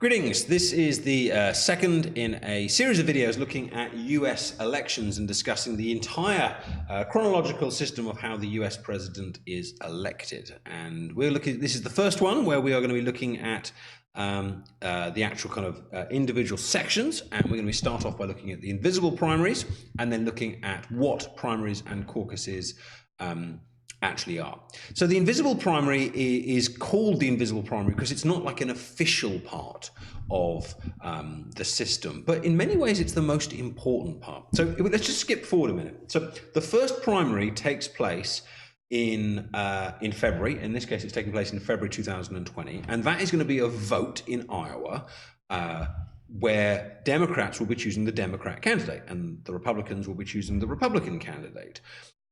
Greetings. This is the second in a series of videos looking at US elections and discussing the entire chronological system of how the US president is elected. And this is the first one where we are going to be looking at the actual kind of individual sections, and we're going to start off by looking at the invisible primaries and then looking at what primaries and caucuses actually are. So the invisible primary is called the invisible primary because it's not like an official part of the system, but in many ways it's the most important part. So let's just skip forward a minute. So the first primary takes place in February. In this case, it's taking place in February 2020, and that is going to be a vote in Iowa where Democrats will be choosing the Democrat candidate and the Republicans will be choosing the Republican candidate.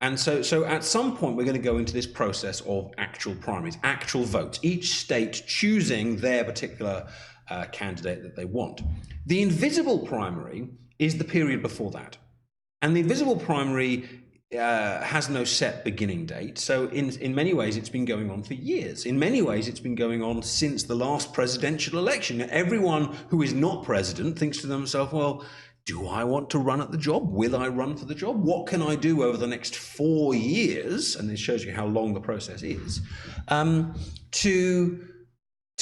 And so at some point, we're going to go into this process of actual primaries, actual votes, each state choosing their particular candidate that they want. The invisible primary is the period before that. And the invisible primary has no set beginning date. So in many ways, it's been going on for years. In many ways, it's been going on since the last presidential election. Everyone who is not president thinks to themselves, well, do I want to run at the job? Will I run for the job? What can I do over the next 4 years? And this shows you how long the process is, to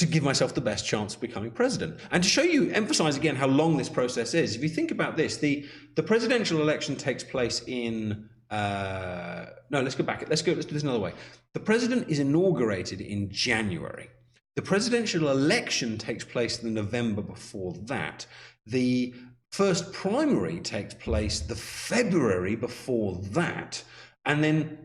give myself the best chance of becoming president. And to show you, emphasize again how long this process is, if you think about this, the presidential election takes place in, no, let's go back. Let's do this another way. The president is inaugurated in January. The presidential election takes place the November before that. The first primary takes place the February before that. And then,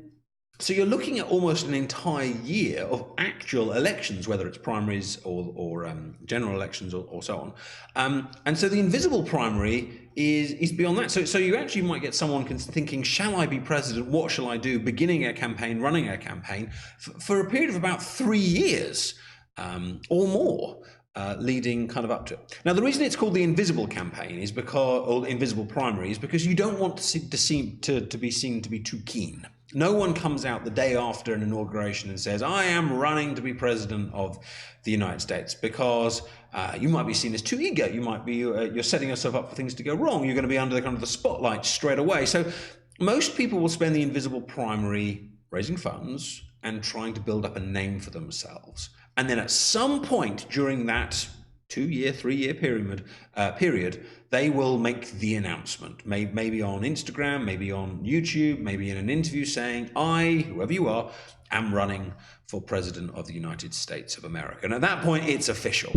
so you're looking at almost an entire year of actual elections, whether it's primaries or general elections or so on. And so the invisible primary is beyond that. So you actually might get someone thinking, shall I be president? What shall I do? Beginning a campaign, running a campaign for a period of about 3 years or more. Leading kind of up to it. Now, the reason it's called the invisible campaign is because, or invisible primary, is because you don't want to be seen to be too keen. No one comes out the day after an inauguration and says, I am running to be president of the United States, because you might be seen as too eager. You might be, you're setting yourself up for things to go wrong. You're going to be under the kind of the spotlight straight away. So most people will spend the invisible primary raising funds and trying to build up a name for themselves. And then at some point during that 2-year, 3-year period, they will make the announcement, maybe on Instagram, maybe on YouTube, maybe in an interview saying, I, whoever you are, am running for president of the United States of America. And at that point, it's official.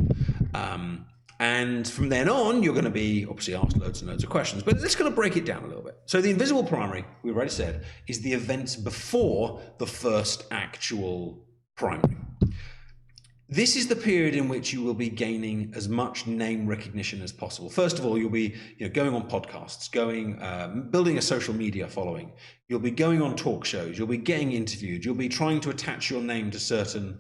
And from then on, you're going to be obviously asked loads and loads of questions, but let's kind of break it down a little bit. So the invisible primary, we've already said, is the events before the first actual primary. This is the period in which you will be gaining as much name recognition as possible. First of all, you'll be going on podcasts, building a social media following. You'll be going on talk shows. You'll be getting interviewed. You'll be trying to attach your name to certain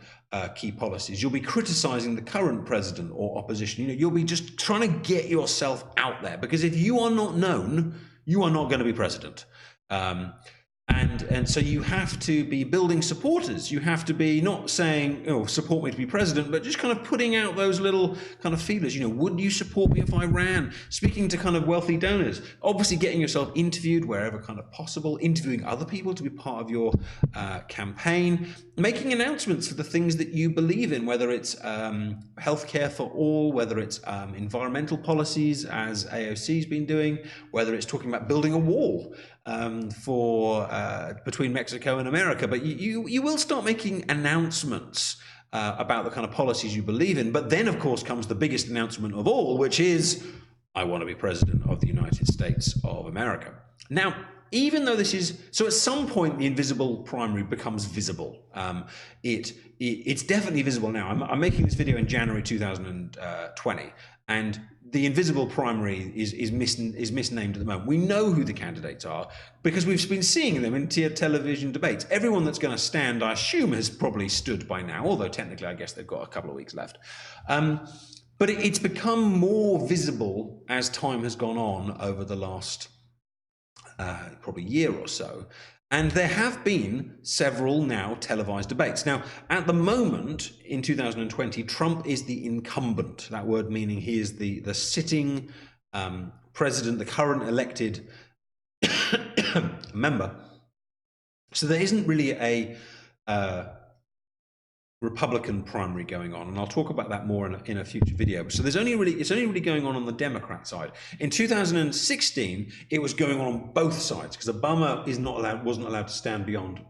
key policies. You'll be criticizing the current president or opposition. You'll be just trying to get yourself out there, because if you are not known, you are not going to be president. And so you have to be building supporters. You have to be not saying, oh, support me to be president, but just kind of putting out those little kind of feelers. Would you support me if I ran? Speaking to kind of wealthy donors. Obviously getting yourself interviewed wherever kind of possible. Interviewing other people to be part of your campaign. Making announcements for the things that you believe in, whether it's healthcare for all, whether it's environmental policies, as AOC's been doing, whether it's talking about building a wall between Mexico and America. But you will start making announcements about the kind of policies you believe in. But then, of course, comes the biggest announcement of all, which is, I want to be president of the United States of America. Now, even though this is, so at some point the invisible primary becomes visible. It's definitely visible now. I'm making this video in January 2020, and the invisible primary is misnamed at the moment. We know who the candidates are because we've been seeing them in television debates. Everyone that's going to stand, I assume, has probably stood by now, although technically I guess they've got a couple of weeks left. But it's become more visible as time has gone on over the last probably year or so. And there have been several now televised debates. Now, at the moment, in 2020, Trump is the incumbent. That word meaning he is the sitting president, the current elected member. So there isn't really a Republican primary going on, and I'll talk about that more in a future video. So it's only really going on the Democrat side. In 2016, it was going on both sides because Obama wasn't allowed to stand beyond.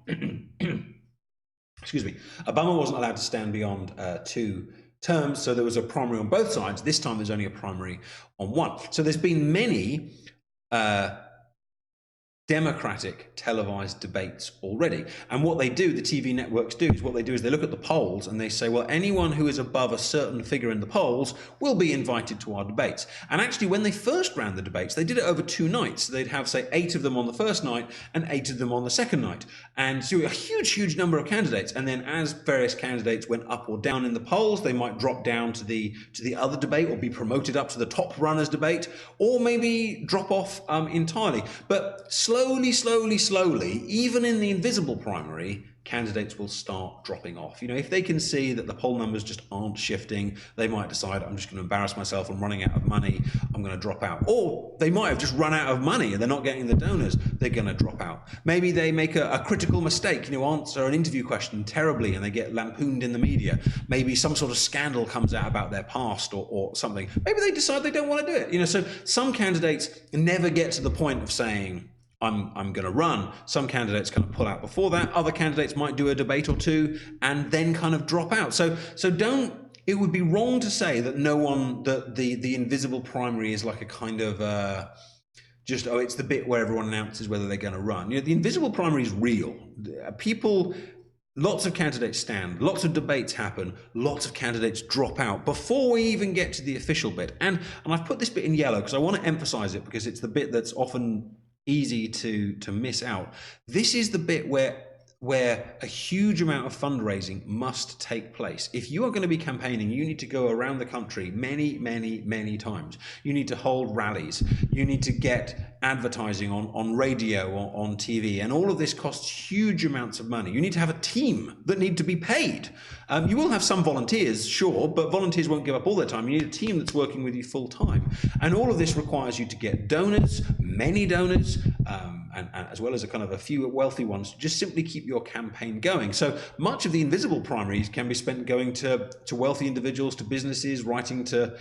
Excuse me, Obama wasn't allowed to stand beyond 2 terms, so there was a primary on both sides. This time, there's only a primary on one. So there's been many Democratic televised debates already. And what they do, the TV networks do, is they look at the polls and they say, well, anyone who is above a certain figure in the polls will be invited to our debates. And actually, when they first ran the debates, they did it over 2 nights. So they'd have, say, 8 of them on the first night and 8 of them on the second night. And so a huge number of candidates. And then as various candidates went up or down in the polls, they might drop down to the other debate or be promoted up to the top runners debate, or maybe drop off entirely. But slowly, even in the invisible primary, candidates will start dropping off. You know, if they can see that the poll numbers just aren't shifting, they might decide, I'm just going to embarrass myself, I'm running out of money, I'm going to drop out. Or they might have just run out of money and they're not getting the donors, they're going to drop out. Maybe they make a critical mistake, answer an interview question terribly and they get lampooned in the media. Maybe some sort of scandal comes out about their past or something. Maybe they decide they don't want to do it. So some candidates never get to the point of saying, I'm going to run. Some candidates kind of pull out before that. Other candidates might do a debate or 2 and then kind of drop out. So it would be wrong to say that the invisible primary is like a kind of it's the bit where everyone announces whether they're going to run. The invisible primary is real. Lots of candidates stand, lots of debates happen, lots of candidates drop out before we even get to the official bit. And I've put this bit in yellow because I want to emphasize it because it's the bit that's often easy to miss out. This is the bit where a huge amount of fundraising must take place. If you are going to be campaigning, you need to go around the country many times. You need to hold rallies. You need to get advertising on radio or on TV, and all of this costs huge amounts of money. You need to have a team that need to be paid. You will have some volunteers, sure, but volunteers won't give up all their time. You need a team that's working with you full time. And all of this requires you to get donors, many donors, and as well as a few wealthy ones, to just simply keep your campaign going. So much of the invisible primaries can be spent going to wealthy individuals, to businesses, writing to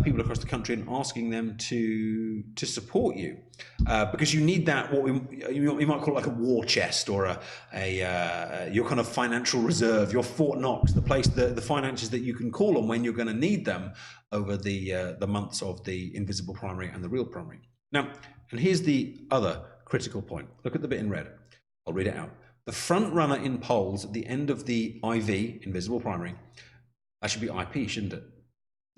people across the country and asking them to support you. Because you need that, what you might call like a war chest, or your kind of financial reserve, your Fort Knox, the place, the finances that you can call on when you're going to need them over the months of the invisible primary and the real primary. Now, and here's the other critical point. Look at the bit in red. I'll read it out. The front runner in polls at the end of the IV, invisible primary, that should be IP, shouldn't it?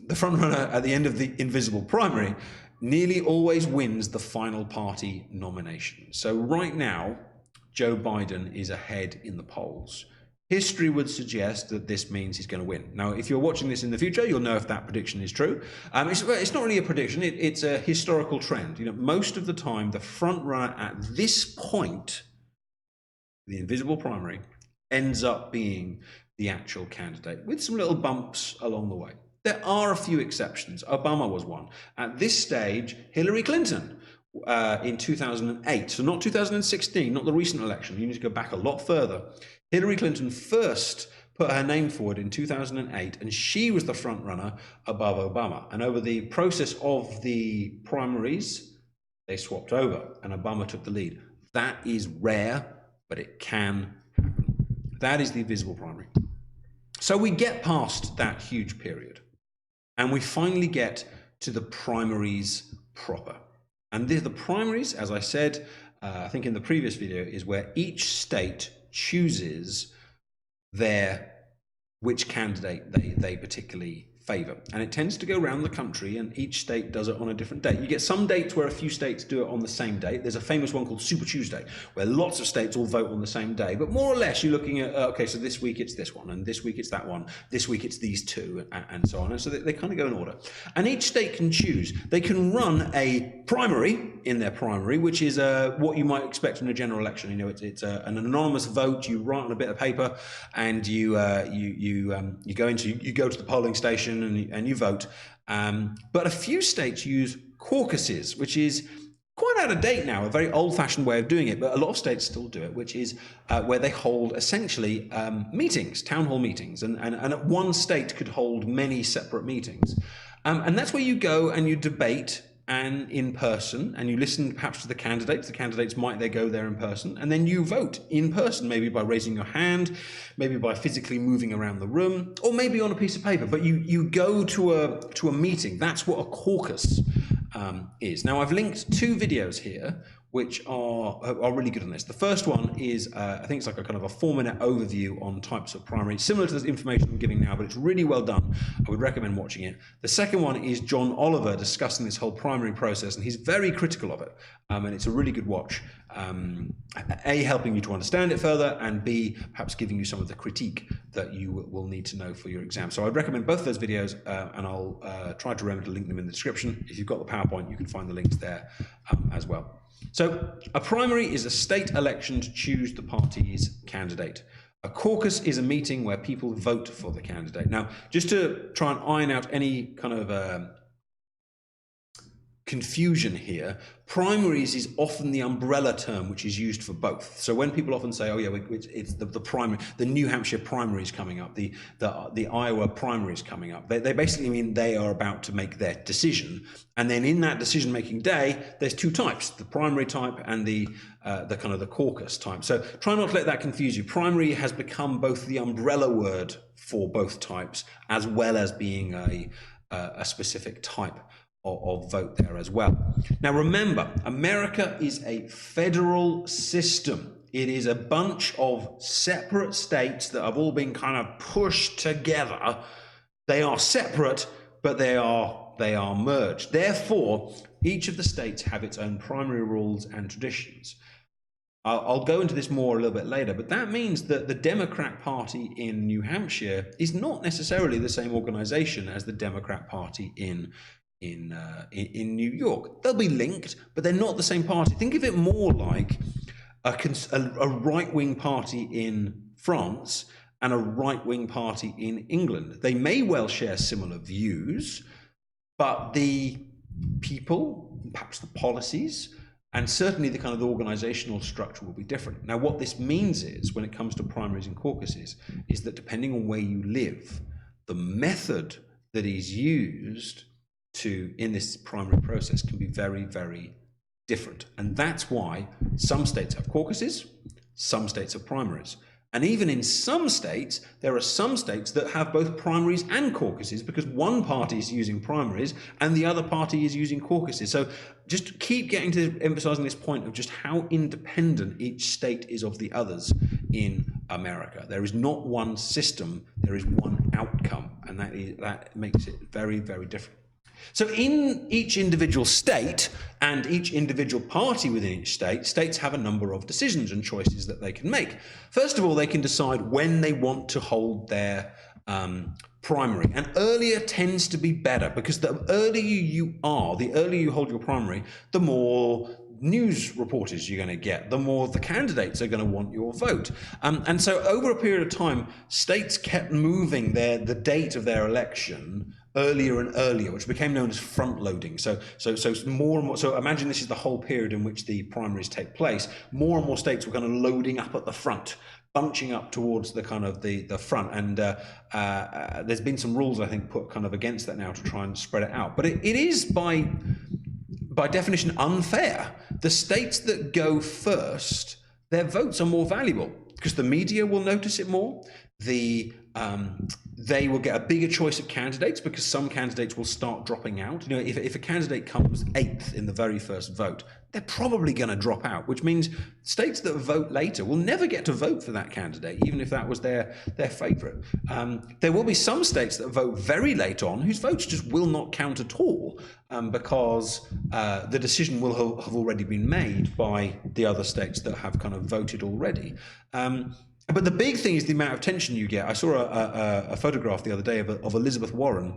The front runner at the end of the invisible primary nearly always wins the final party nomination. So right now, Joe Biden is ahead in the polls. History would suggest that this means he's going to win. Now, if you're watching this in the future, you'll know if that prediction is true. It's not really a prediction, it's a historical trend. Most of the time, the front runner at this point, the invisible primary, ends up being the actual candidate, with some little bumps along the way. There are a few exceptions. Obama was one. At this stage, Hillary Clinton in 2008, so not 2016, not the recent election, you need to go back a lot further. Hillary Clinton first put her name forward in 2008, and she was the front runner above Obama. And over the process of the primaries, they swapped over, and Obama took the lead. That is rare, but it can happen. That is the invisible primary. So we get past that huge period, and we finally get to the primaries proper. And the primaries, as I said, I think in the previous video, is where each state chooses which candidate they particularly favour. And it tends to go around the country, and each state does it on a different date. You get some dates where a few states do it on the same date. There's a famous one called Super Tuesday, where lots of states all vote on the same day. But more or less, you're looking at, okay, so this week it's this one, and this week it's that one, this week it's these two, and so on. And so they kind of go in order. And each state can choose. They can run a primary in their primary, which is what you might expect in a general election. You know, it's an anonymous vote. You write on a bit of paper, and you go to the polling station and you vote. But a few states use caucuses, which is quite out of date now, a very old-fashioned way of doing it, but a lot of states still do it, which is where they hold essentially meetings, town hall meetings, and one state could hold many separate meetings. And that's where you go and you debate and in person, and you listen perhaps to the candidates. The candidates might go there in person, and then you vote in person, maybe by raising your hand, maybe by physically moving around the room, or maybe on a piece of paper. But you go to a meeting. That's what a caucus is. Now, I've linked two videos here which are really good on this. The first one is, I think it's like a kind of a 4-minute overview on types of primary, similar to the information I'm giving now, but it's really well done. I would recommend watching it. The second one is John Oliver discussing this whole primary process, and he's very critical of it, and it's a really good watch. A, helping you to understand it further, and B, perhaps giving you some of the critique that you will need to know for your exam. So I'd recommend both those videos, and I'll try to remember to link them in the description. If you've got the PowerPoint, you can find the links there as well. So a primary is a state election to choose the party's candidate. A caucus is a meeting where people vote for the candidate. Now, just to try and iron out any kind of confusion here, primaries is often the umbrella term which is used for both. So when people often say, oh yeah, it's the primary, the New Hampshire primary is coming up, the Iowa primary is coming up, they basically mean they are about to make their decision. And then in that decision-making day, there's two types, the primary type and the kind of the caucus type. So try not to let that confuse you. Primary has become both the umbrella word for both types, as well as being a specific type of vote there as well. Now remember, America is a federal system. It is a bunch of separate states that have all been kind of pushed together. They are separate, but they are merged. Therefore, each of the states have its own primary rules and traditions. I'll go into this more a little bit later, but that means that the Democrat Party in New Hampshire is not necessarily the same organization as the Democrat Party in New York. They'll be linked, but they're not the same party. Think of it more like a right-wing party in France and a right-wing party in England. They may well share similar views, but the people, perhaps the policies, and certainly the kind of the organizational structure will be different. Now, what this means is, when it comes to primaries and caucuses, is that depending on where you live, the method that is used in this primary process can be very, very different. And that's why some states have caucuses, some states have primaries. And even in some states, there are some states that have both primaries and caucuses, because one party is using primaries and the other party is using caucuses. So just keep getting to emphasizing this point of just how independent each state is of the others in America. There is not one system, there is one outcome, and that makes it very, very different. So in each individual state and each individual party within each state, states have a number of decisions and choices that they can make. First of all, they can decide when they want to hold their primary. And earlier tends to be better, because the earlier you hold your primary, the more news reporters you're going to get, the more the candidates are going to want your vote. And so over a period of time, states kept moving the date of their election earlier and earlier, which became known as front loading. So more and more, so imagine this is the whole period in which the primaries take place. More and more states were kind of loading up at the front, bunching up towards the kind of the front. And there's been some rules, I think, put kind of against that now to try and spread it out. But it is by definition unfair. The states that go first, their votes are more valuable because the media will notice it more. The They will get a bigger choice of candidates because some candidates will start dropping out. You know, if a candidate comes 8th in the very first vote, they're probably going to drop out, which means states that vote later will never get to vote for that candidate, even if that was their favourite. There will be some states that vote very late on whose votes just will not count at all because the decision will have already been made by the other states that have kind of voted already. But the big thing is the amount of tension you get. I saw a photograph the other day of Elizabeth Warren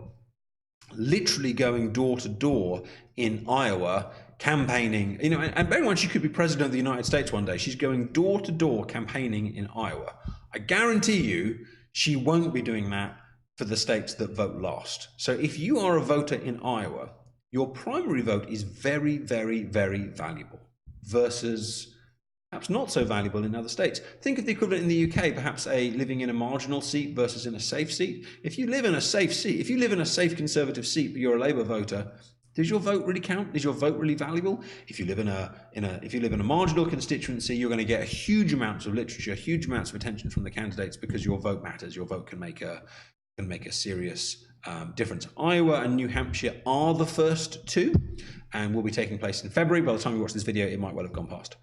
literally going door to door in Iowa campaigning, you know, and bear in mind she could be president of the United States one day. She's going door to door campaigning in Iowa. I guarantee you she won't be doing that for the states that vote last. So if you are a voter in Iowa, your primary vote is very, very, very valuable versus perhaps not so valuable in other states. Think of the equivalent in the UK, perhaps living in a marginal seat versus in a safe seat. If you live in a safe seat, if you live in a safe Conservative seat, but you're a Labour voter, does your vote really count? Is your vote really valuable? If you live in a marginal constituency, you're going to get huge amounts of literature, huge amounts of attention from the candidates because your vote matters. Your vote can make a serious difference. Iowa and New Hampshire are the first two, and will be taking place in February. By the time you watch this video, it might well have gone past.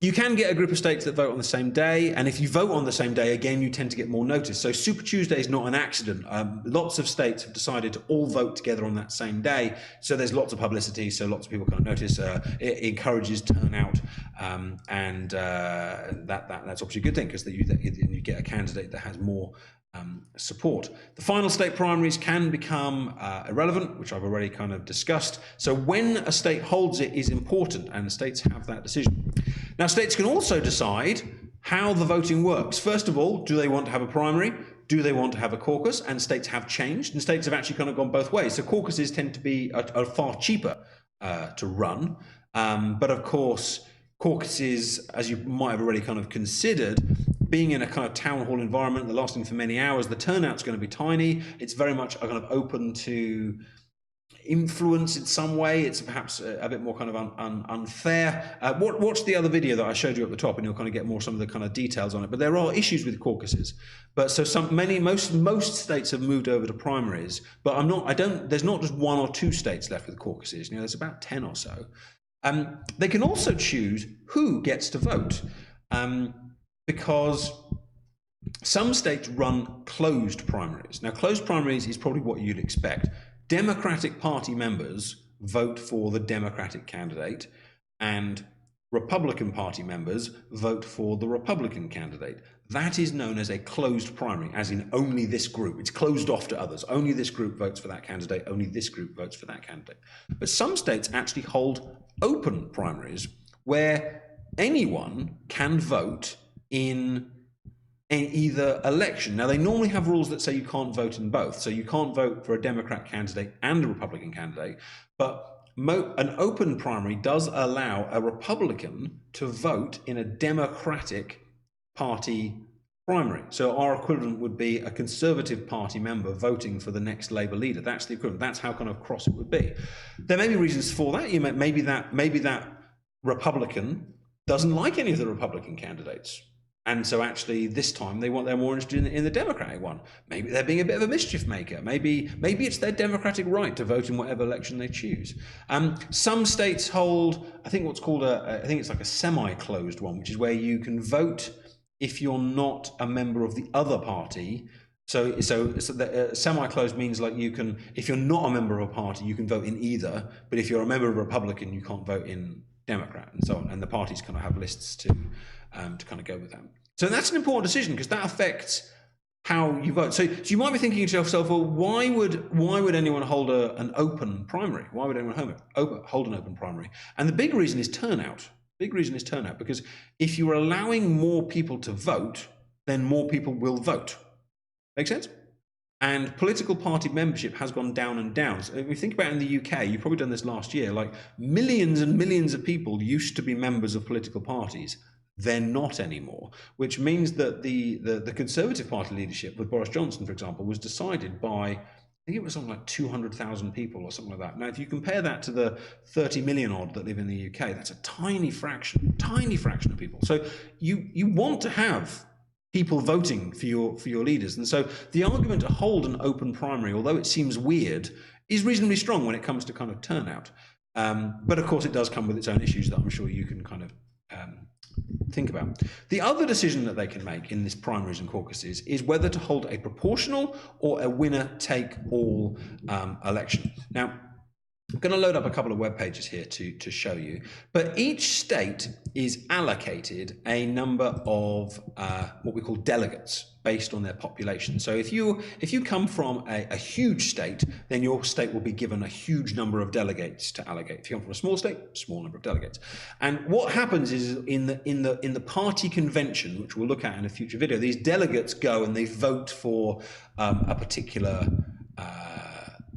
You can get a group of states that vote on the same day, and if you vote on the same day, again, you tend to get more notice. So Super Tuesday is not an accident. Lots of states have decided to all vote together on that same day, so there's lots of publicity, so lots of people kind of notice. It encourages turnout, and that's obviously a good thing because you get a candidate that has more support. The final state primaries can become irrelevant, which I've already kind of discussed. So when a state holds it is important, and the states have that decision. Now, states can also decide how the voting works. First of all, do they want to have a primary? Do they want to have a caucus? And states have changed, and states have actually kind of gone both ways. So caucuses tend to be are far cheaper to run, but of course, caucuses, as you might have already kind of considered, being in a kind of town hall environment that lasting for many hours, the turnout's going to be tiny. It's very much kind of open to influence in some way. It's perhaps a bit more kind of unfair. Watch the other video that I showed you at the top, and you'll kind of get more some of the kind of details on it. But there are issues with caucuses. But so most states have moved over to primaries. But there's not just 1 or 2 states left with caucuses. You know, there's about 10 or so. They can also choose who gets to vote. Because some states run closed primaries. Now, closed primaries is probably what you'd expect. Democratic Party members vote for the Democratic candidate, and Republican Party members vote for the Republican candidate. That is known as a closed primary, as in only this group. It's closed off to others. Only this group votes for that candidate. Only this group votes for that candidate. But some states actually hold open primaries where anyone can vote in either election. Now, they normally have rules that say you can't vote in both. So you can't vote for a Democrat candidate and a Republican candidate. But an open primary does allow a Republican to vote in a Democratic Party primary. So our equivalent would be a Conservative Party member voting for the next Labour leader. That's the equivalent. That's how kind of cross it would be. There may be reasons for that. Maybe that Republican doesn't like any of the Republican candidates. And so actually this time they're more interested in the Democratic one. Maybe they're being a bit of a mischief maker. Maybe it's their democratic right to vote in whatever election they choose. Some states hold, I think what's called I think it's like a semi-closed one, which is where you can vote if you're not a member of the other party. So semi-closed means like you can, if you're not a member of a party, you can vote in either. But if you're a member of a Republican, you can't vote in Democrat, and so on. And the parties kind of have lists to kind of go with that. So that's an important decision because that affects how you vote. So you might be thinking to yourself, well, why would anyone hold an open primary? Why would anyone hold an open primary? And the big reason is turnout. Big reason is turnout, because if you're allowing more people to vote, then more people will vote. Make sense? And political party membership has gone down and down. So if you think about it in the UK, you've probably done this last year, like millions and millions of people used to be members of political parties. They're not anymore, which means that the Conservative Party leadership with Boris Johnson, for example, was decided by, I think it was something like 200,000 people or something like that. Now, if you compare that to the 30 million odd that live in the UK, that's a tiny fraction of people. So you want to have people voting for your leaders. And so the argument to hold an open primary, although it seems weird, is reasonably strong when it comes to kind of turnout. But of course, it does come with its own issues that I'm sure you can kind of think about. The other decision that they can make in this primaries and caucuses is whether to hold a proportional or a winner-take-all election. Now, I'm going to load up a couple of web pages here to show you, but each state is allocated a number of what we call delegates based on their population. So if you come from a huge state, then your state will be given a huge number of delegates to allocate. If you come from a small state, small number of delegates. And what happens is in the party convention, which we'll look at in a future video, these delegates go and they vote for a particular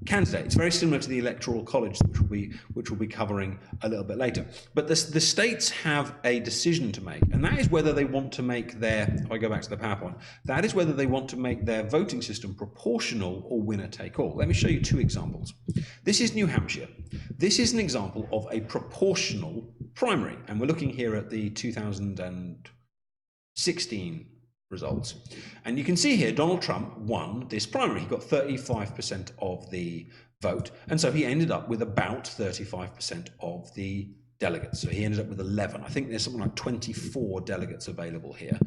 candidate. It's very similar to the Electoral College, which we'll be covering a little bit later. But the states have a decision to make, and that is whether they want to make their, if I go back to the PowerPoint, that is whether they want to make their voting system proportional or winner-take-all. Let me show you two examples. This is New Hampshire. This is an example of a proportional primary, and we're looking here at the 2016 results. And you can see here Donald Trump won this primary. He got 35% of the vote, and so he ended up with about 35% of the delegates. So he ended up with 11. I think there's something like 24 delegates available here.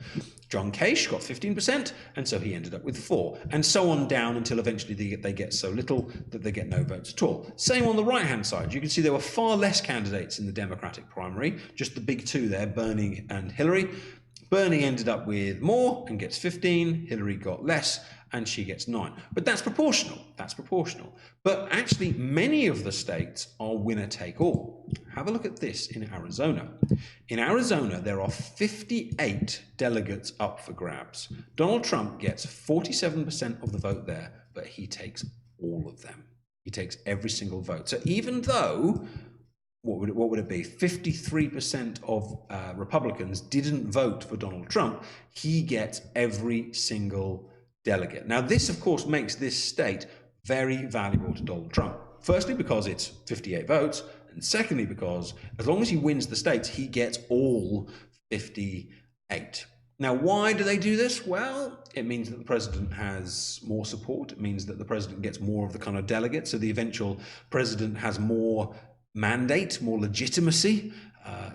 John Case got 15%, and so he ended up with 4, and so on down until eventually they get so little that they get no votes at all. Same on the right-hand side. You can see there were far less candidates in the Democratic primary, just the big two there, Bernie and Hillary. Bernie ended up with more and gets 15, Hillary got less and she gets 9. But that's proportional, But actually many of the states are winner take all. Have a look at this in Arizona. In Arizona, there are 58 delegates up for grabs. Donald Trump gets 47% of the vote there, but he takes all of them. He takes every single vote. So even though what would it be? 53% of Republicans didn't vote for Donald Trump. He gets every single delegate. Now, this, of course, makes this state very valuable to Donald Trump. Firstly, because it's 58 votes, and secondly, because as long as he wins the states, he gets all 58. Now, why do they do this? Well, it means that the president has more support. It means that the president gets more of the kind of delegates, so the eventual president has more mandate, more legitimacy,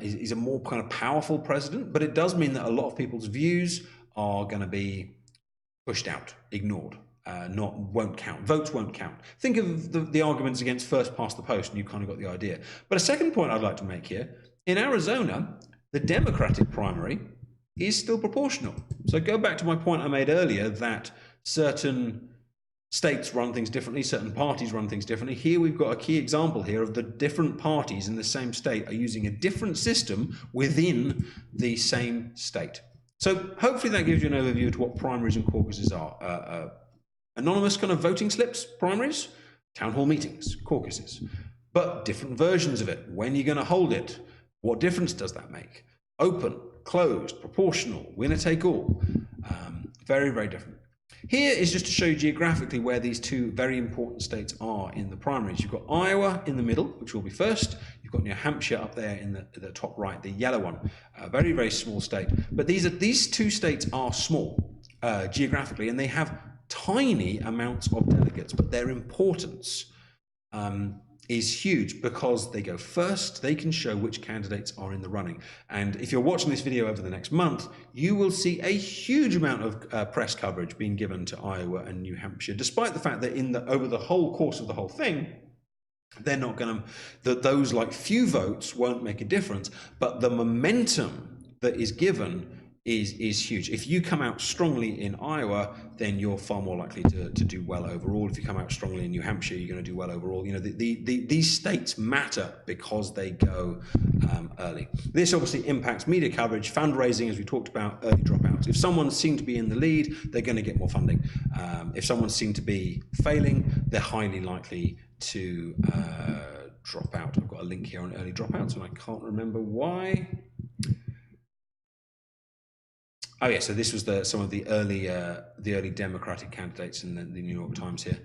is a more kind of powerful president, but it does mean that a lot of people's views are going to be pushed out, ignored, won't count. Votes won't count. Think of the arguments against first past the post, and you've kind of got the idea. But a second point I'd like to make here, in Arizona, the Democratic primary is still proportional. So go back to my point I made earlier that certain states run things differently, certain parties run things differently. Here we've got a key example here of the different parties in the same state are using a different system within the same state. So hopefully that gives you an overview to what primaries and caucuses are. Anonymous kind of voting slips, primaries, town hall meetings, caucuses, but different versions of it. When are you going to hold it? What difference does that make? Open, closed, proportional, winner take all. Very, very different. Here is just to show you geographically where these two very important states are in the primaries. You've got Iowa in the middle, which will be first. You've got New Hampshire up there in the top right, the yellow one. A very, very small state. But these two states are small geographically, and they have tiny amounts of delegates, but their importance is huge because they go first. They can show which candidates are in the running. And if you're watching this video over the next month, you will see a huge amount of press coverage being given to Iowa and New Hampshire, despite the fact that over the whole course of the whole thing, they're not going to, those like few votes won't make a difference, but the momentum that is given is huge. If you come out strongly in Iowa, then you're far more likely to do well overall. If you come out strongly in New Hampshire, you're going to do well overall. You know, these states matter because they go early. This obviously impacts media coverage, fundraising, as we talked about, early dropouts. If someone's seen to be in the lead, they're going to get more funding. If someone's seen to be failing, they're highly likely to drop out. I've got a link here on early dropouts, and I can't remember why. Oh yeah, so this was some of the early Democratic candidates in the New York Times here.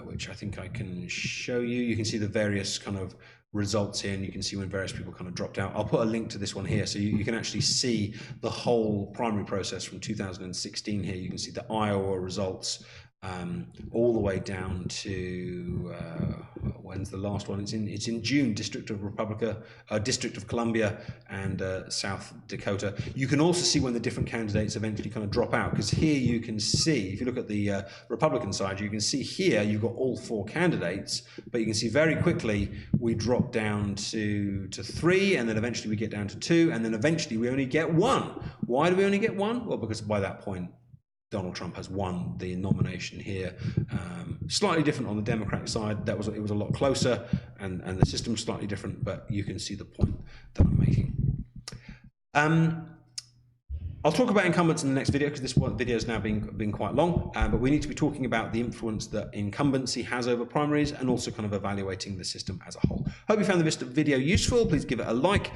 which I think I can show you. You can see the various kind of results here, and you can see when various people kind of dropped out. I'll put a link to this one here, so you can actually see the whole primary process from 2016 here. You can see the Iowa results all the way down to when's the last one? It's in June. District of Columbia, and South Dakota. You can also see when the different candidates eventually kind of drop out, because here you can see, if you look at the Republican side, you can see here you've got all 4 candidates, but you can see very quickly we drop down to 3, and then eventually we get down to 2, and then eventually we only get 1. Why do we only get 1? Well, because by that point Donald Trump has won the nomination here. Slightly different on the Democratic side. It was a lot closer, and the system's slightly different, but you can see the point that I'm making. I'll talk about incumbents in the next video, because this video has now been quite long, but we need to be talking about the influence that incumbency has over primaries, and also kind of evaluating the system as a whole. Hope you found this video useful. Please give it a like,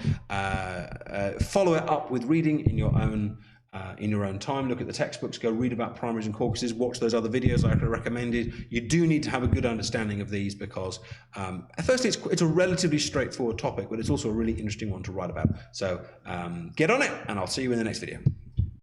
follow it up with reading in your own time. Look at the textbooks, go read about primaries and caucuses, watch those other videos I recommended. You do need to have a good understanding of these, because firstly, it's a relatively straightforward topic, but it's also a really interesting one to write about. So get on it, and I'll see you in the next video.